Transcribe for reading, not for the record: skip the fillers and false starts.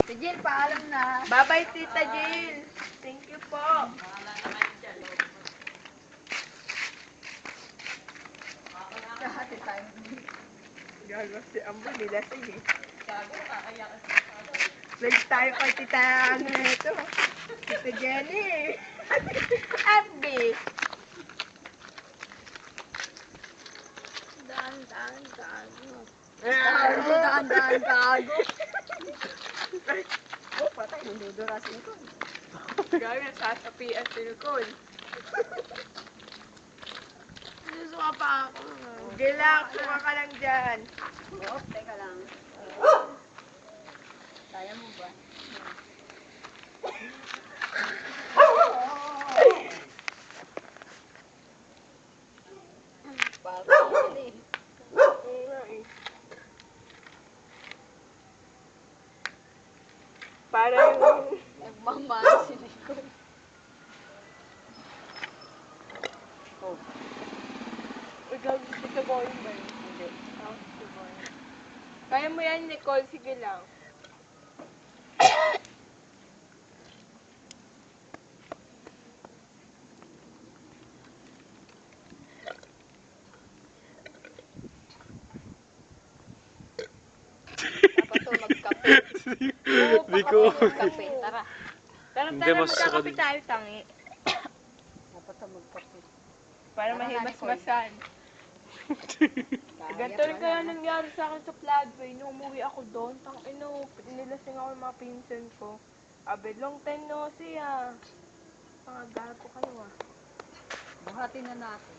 Si Jill, paalam na. Bye-bye, Tita Jill. Thank you po. Kahati tayo. Gago si Ambo, nila sige. Next tayo kay Tita, ano na ito? Tita Jenny. FB. Daan, gago. Ah, Daan, gago. Oh, patay, nududurasin ko. Gago, sasapian si Nicole. Susuka pa ako. Relax, suka ka lang dyan. Oh, teka lang. Kaya mo ba? Bakit eh? Oo nga eh. Para yung... Nagmamahal si Nicole. Oh. Ikaw, gusto ko yun ba yun? Hindi. Ako gusto ko yun. Kaya mo yan, Nicole. Sige lang. Dapat to magkape. Oo, Di ko. Magkape, tara. Tara, Hindi, tara, mas magkakape saka- tayo, tangi. Dapat to magkape. Para Tara, mahimas-masan. Ganito rin kaya nangyari sa akin sa Floodway. Nung umuwi ako doon, nilasing ako ng mga pinsan ko. Abe, long time no see ah. Mga gago kayo ah. Buhatin na natin.